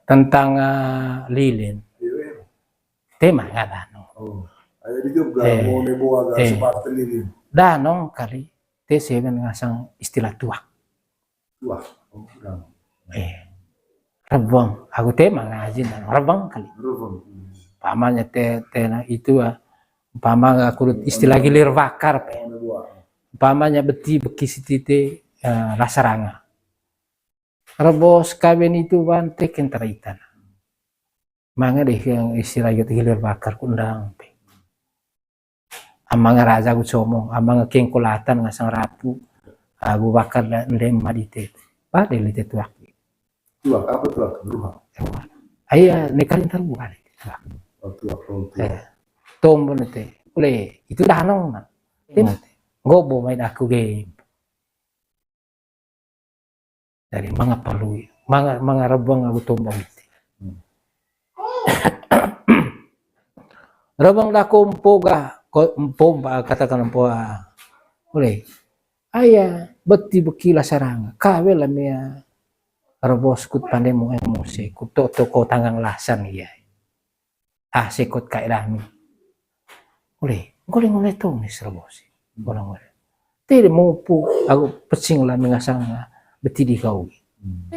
tentang lilin. Tema nga danong. Ay di juga mo ne buaga seperti lilin. Danong kali te seven ngasang istilah tuak. Tuak. Rebang. Aku tema ngajin rebang kali. Rebang. Pamanya te na itu pama kurut istilah gilir bakar pe. Pamanya beti bekisitite lasaranga. Rebos kawin itu bante kenteritan. Manga deh yang istilah gitu hilir bakar kundang pe. Amanga raja ku somong, amanga kengkulatan ngasang rapu, Abu Bakar dan ndem madite. Pada lite tuak. Tuak apa tuak? Beruha. Ayah nekalin terbuka tuak. Tuak. Tombol nete. Ule itu danong na. Ngobo main aku game. Dari mga paluy, mga rebang aku tombol itu. Rabang dako mpoga katakan mpoa oleh ayah beti bekila sarang kawe lah mia rebos kut pandai mo emosi kut toko tangang lasan iya sekut kai rami oleh ngoleh tong nis rebos ngoleh tidak mau pu aku pesing lah mengasang beti di kau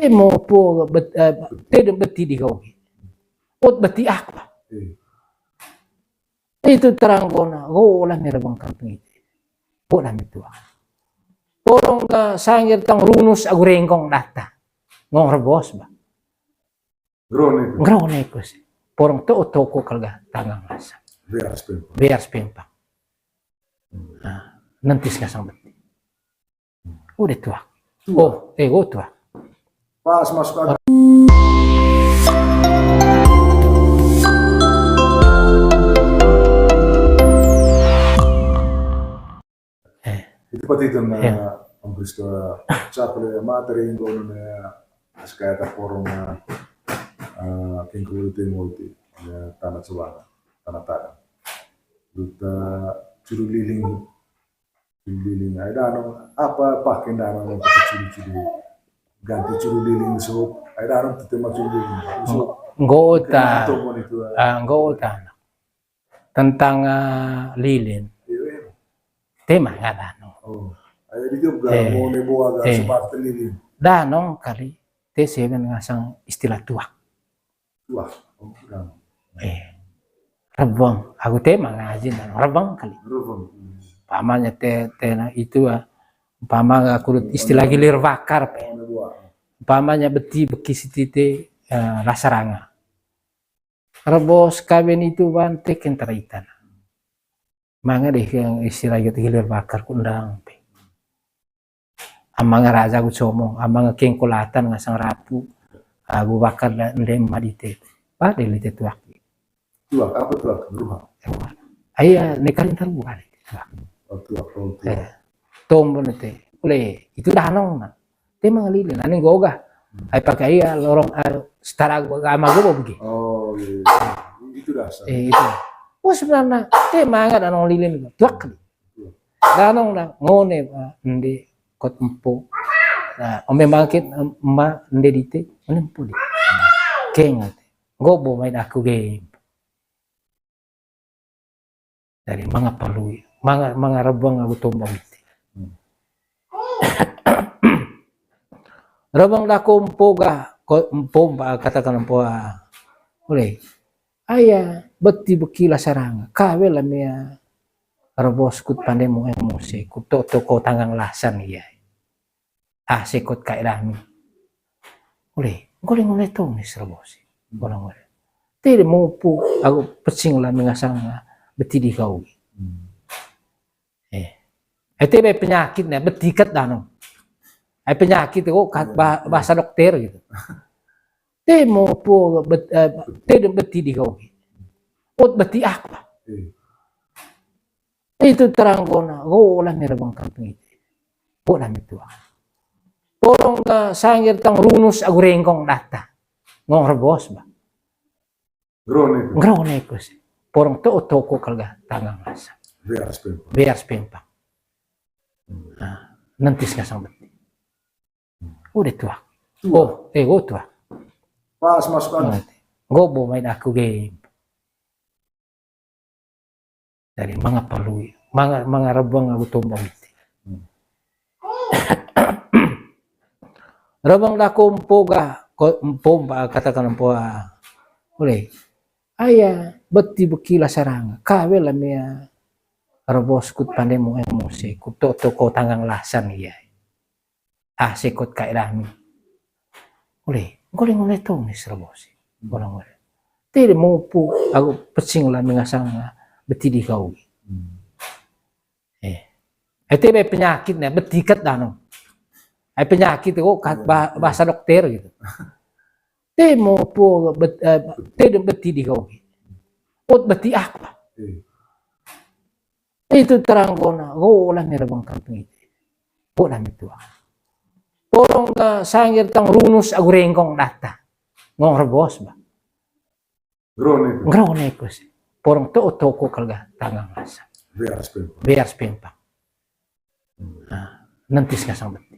mau pu tidak beti di kau ot beti apa itu terang kona, lah merebang kampung itu, lah itu. Porong ka sangir tang runus agu rengkong data, ngong rebos ba? Grone ko sih. Porong to toko kalga tangang masa. Biar spempa. Nantis kasang beti. Udah tua. Go tua. Pas masuk agak. Seperti itu ambis ke capre materi yang kau sekaya porong kengkulu multi tanah sewana tanah tanah duta curu liling ada apa pakai dana untuk curu ganti curu liling so ada tema curu liling so ngota tentang lilin tema nga danong. Ay di juga mo ne buaga seperti lilin. Danong kali te seven ngasang istilah tuak. Tuak. Rebang. Aku tema ngajin rebang kali. Pamanya te na itu pama kurut istilah gilir bakar pe. Pamanya beti bekisitite lasaranga. Rebos kawin itu bante kenteritan. Manga deh yang istilah gitu hilir bakar kundang pe. Amanga raja ku somong, amanga kengkulatan ngasang rapu, Abu Bakar dan ndem madite. Pada lite tuak. Tuak apa tuak? Beruha. Ayah nekalin terbuka tuak. Tombol nete. Ule itu danong na. Te mga lilin aning goga. Ay pakai lorong setara agama go begini. Oh iya. Itu dasar. Itu. Sebenarnya te manga danong lilin tuak. Danong na ngone ndi kot empo. Nah, ome bangkit emak ndedite menempu di. Kengat. Gobo main aku game. Dari mga paluy, mga rebang aku tombol itu. Rebang dako mpoga katakan mpoa. Oleh ayah beti bekila sarang kawe lah mia rebos kut pandai mo emosi kut toko tangang lasan iya sekut kai rami oleh ngoleh tong nis rebos ngoleh tidak mau pu aku pesing lah mengasang beti di kau itu penyakit nih betikat danong penyakit itu bahasa dokter gitu tidak mau pu tidak beti di kau beti apa itu terang kona lah merebang kampung itu lah itu porong ka sangir tang runus agu rengkong data ngong rebos ba grone ko sih porong to toko kalga tangang masa biar spempa nantis kasang beti udah tua go tua Pas masuk angin. Gobo main aku game. Dari mga paluy, mga rabang aku tumbang itu. Rabang dako mpoga, mpomba katakan mpoa. Ule, aya beti bekila saranga, kawe lah mea rabos kut pandai mo yang musik, kut to ko tanggang lasan iya. Sikut kai rami. Ule, goleng oleh to ni rabos. Goleng oleh. Tidak mau pu, aku pesing lah mengasang beti di kau. Itu penyakit nih, betikat dano. Penyakit itu bahasa dokter gitu. Tidak mau pu, tidak beti di kau. Beti apa? Itu terang kona, lah merabang kampung itu. Lah itu. Porong ka sangir tang runus aku rengkong data. Ngong rebos ba. Grone ko sih. Porong to toko kalga tangang asa. Biar spempa. Nanti sekasang beti.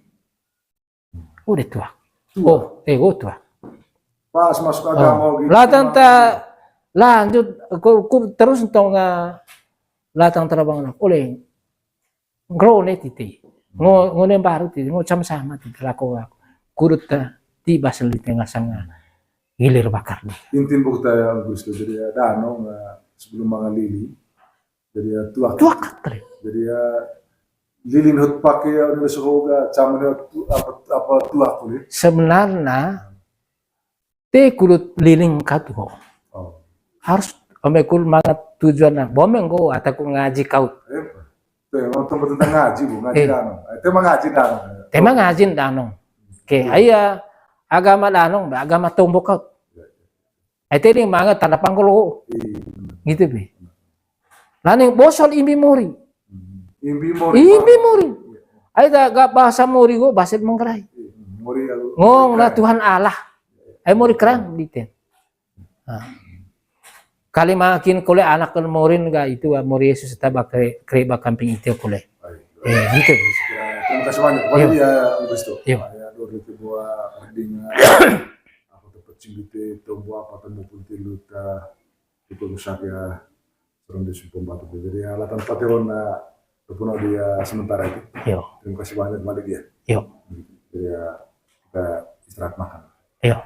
Udah tua. Tua. Pas masuk agama gitu. Latang ta lanjut ku terus tong latang terabang nak oleh grone titi. Ngone baru titi ngo sama titi lako aku. Kurut tiba seli tengah sanga gilir bakar nih. Intin bukta yang Gusto jadi dano sebelum mangalili. Jadi tua kali. Jadi lilin hut pakai yang suhoga caman apa tua kulit. Sebenarnya kurut liling katu harus omekul mangat tujuan bomeng go atau ngaji kau. Tempat tentang ngaji bu, ngaji dano. Itu ngaji dano. Tema ngaji dano. Ayah agama dano, agama tombok kau. Itu ini mangat tanda panggul gitu be. Lalu bosol imbi mori. Imbi mori. Ayah gak bahasa mori go bahasa menggerai. Ngong lah Tuhan Allah. Mori kerang diten. Kali makin kule anak kan morin ga itu mori Yesus tabak kereba kamping itu kule. Gitu. Terima kasih banyak. Bagi dia Gusto. Ya, dua itu buah ardinga. Aku dapat cimbite tombo apa temu puntilut itu rusak ya. Serang di simpom batu. Jadi alatan pateron terpuno dia sementara itu. Terima kasih banyak balik dia. Yo. Jadi kita istirahat makan. Yo.